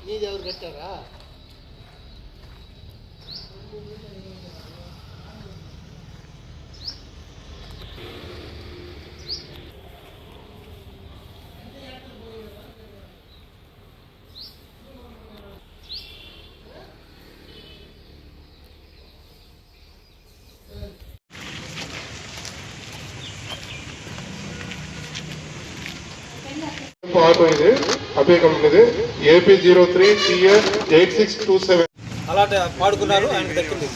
నీదెవరు కట్టారా? ఆటో ఇది అపే కంపెనీది AP03 TS 8627 అలాంటి పాడుకున్నారు. ఆయన దక్కింది.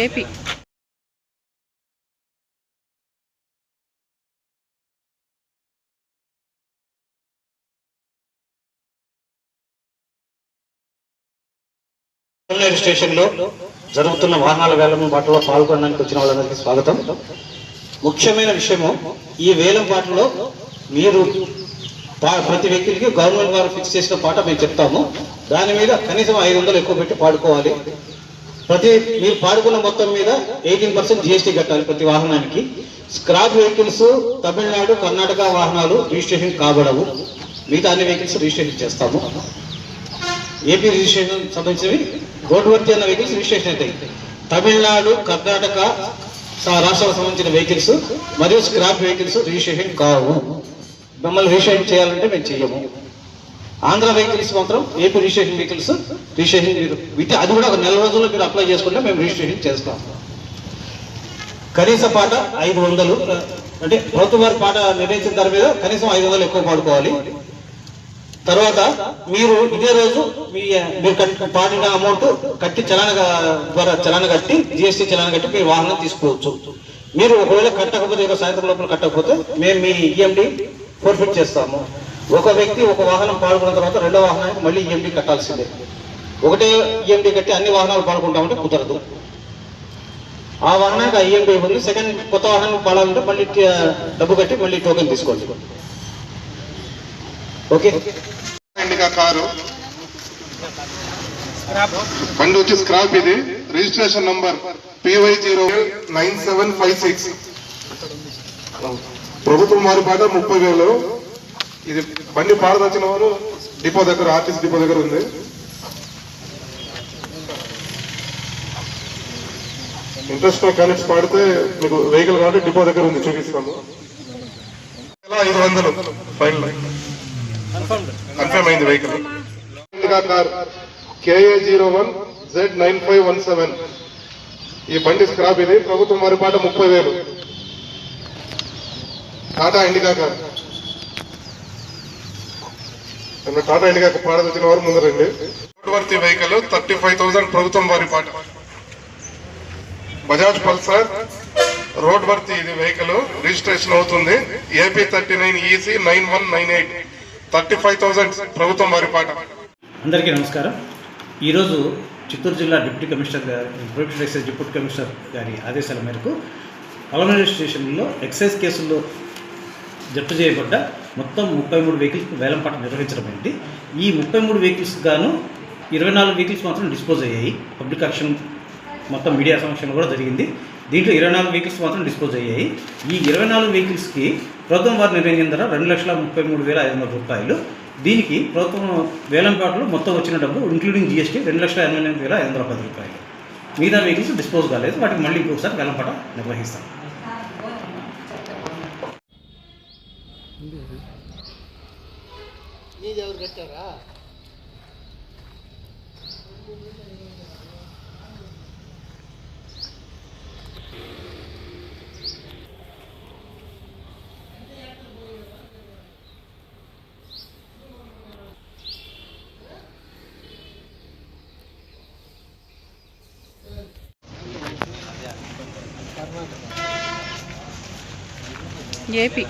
ఏపీ స్టేషన్ లో జరుగుతున్న వాహనాల వేలం పాటలో పాల్గొనడానికి వచ్చిన వాళ్ళందరికీ స్వాగతం. ముఖ్యమైన విషయము, ఈ వేలం పాటలో మీరు ప్రతి వ్యక్తికి గవర్నమెంట్ వారు ఫిక్స్ చేసిన పాట మేము చెప్తాము. దాని మీద కనీసం 500 ఎక్కువ పెట్టి పాడుకోవాలి. మీరు పాడుకున్న మొత్తం మీద 18% GST కట్టాలి ప్రతి వాహనానికి. స్క్రాప్ వెహికల్స్ తమిళనాడు, కర్ణాటక వాహనాలు రిజిస్ట్రేషన్ కాబడవు. మిగతా అన్ని వెహికల్స్ రిజిస్ట్రేషన్ చేస్తాము. ఏపీ రిజిస్ట్రేషన్ సంబంధించినవి రోడ్ వర్తి అన్న వెహికల్స్ రిజిస్ట్రేషన్ అవుతాయి. తమిళనాడు, కర్ణాటక రాష్ట్రాలకు సంబంధించిన వెహికల్స్ మరియు స్క్రాప్ వెహికల్స్ రిజిస్ట్రేషన్ కావు. మిమ్మల్ని రిజిస్ట్రేషన్ చేయాలంటే మేము చెయ్యము. ఆంధ్ర వెహికల్స్ మాత్రం ఏపీ రిజిస్ట్రేషన్ వెహికల్స్ రిజిస్ట్రేషన్ అది కూడా ఒక నెల రోజుల్లో మీరు అప్లై చేసుకుంటే మేము రిజిస్ట్రేషన్ చేస్తాం. కనీస పాట 500, అంటే ప్రభుత్వ వారి పాట నిర్ణయించిన దాని మీద కనీసం 500 ఎక్కువ పాడుకోవాలి. తర్వాత మీరు ఇదే రోజు మీరు పాడిన అమౌంట్ కట్టి చలాన కట్టి GST చలాన కట్టి మీ వాహనం తీసుకోవచ్చు. మీరు ఒకవేళ కట్టకపోతే సాయంత్రం లోపల కట్టకపోతే మేము మీ EMD ఫోర్ఫిట్ చేస్తాము. ఒక వ్యక్తి ఒక వాహనం పాల్గొన్న తర్వాత రెండో వాహనానికి మళ్ళీ EMD కట్టాల్సిందే. ఒకటే EMD కట్టి అన్ని వాహనాలు పాల్గొంటామంటే కుదరదు. ఆ వాహనానికి ఆ EMD ఉంది. సెకండ్ కొత్త వాహనం పాడాలంటే మళ్ళీ డబ్బు కట్టి మళ్ళీ టోకెన్ తీసుకోండి. ఓకే. ఇండికా కారు బండి వచ్చి స్క్రాప్. ఇది రిజిస్ట్రేషన్ నంబర్ PY09756. ప్రభుత్వం వారి పాట 30,000. ఇది బండి పాడదచ్చిన వారు డిపో దగ్గర, ఆర్టీసీ డిపో దగ్గర ఉంది. ఇంట్రెస్ట్ క్యాండిడేట్స్ పాడితే మీకు వెహికల్ కాబట్టి డిపో దగ్గర ఉంది, చూపిస్తాము. 500 ఫైనల్ కన్ఫర్మ్ అయింది వెహికల్. Car KA01 Z9517. ఈ బండి స్క్రాప్. ఇది ప్రభుత్వం వారి పాట 30,000. టాటా ఇండికా కార్. టాటా ఇండికా పాడదొచ్చిన వారు ముందు రండి. రోడ్వర్తి వెహికల్ 35,000 ప్రభుత్వం వారి పాట. బజాజ్ పల్సర్ రోడ్ వర్తి ఇది వెహికల్ రిజిస్ట్రేషన్ అవుతుంది. AP39EC 9198 35,000 ప్రభుత్వం వారి పాట. అందరికీ నమస్కారం. ఈరోజు చిత్తూరు జిల్లా డిప్యూటీ కమిషనర్ గారి ఆదేశాల మేరకు పలమనేరు స్టేషన్లో ఎక్సైజ్ కేసుల్లో జప్తు చేయబడ్డ మొత్తం 33 వెహికల్స్ వేలంపాట నిర్వహించడమైంది. ఈ 33 వెహికల్స్ గాను 24 వెహికల్స్ మాత్రం డిస్పోజ్ అయ్యాయి. పబ్లిక్ యాక్షన్ మొత్తం మీడియా సమక్షంలో కూడా జరిగింది. దీంట్లో 24 వెహికల్స్ మాత్రం డిస్పోజ్ అయ్యాయి. ఈ 24 వెహికల్స్కి ప్రభుత్వం వారు నిర్ణయించిన ధర 2,33,500 రూపాయలు. దీనికి ప్రభుత్వం వేలంపాటలో మొత్తం వచ్చిన డబ్బు ఇంక్లూడింగ్ GST 2,88,510 రూపాయలు. మిగతా వెహికల్స్ డిస్పోజ్ కాలేదు. వాటికి మళ్ళీ ఇంకొకసారి వేలంపాట నిర్వహిస్తాం. నీదెవరు కట్టారా? ఏపీ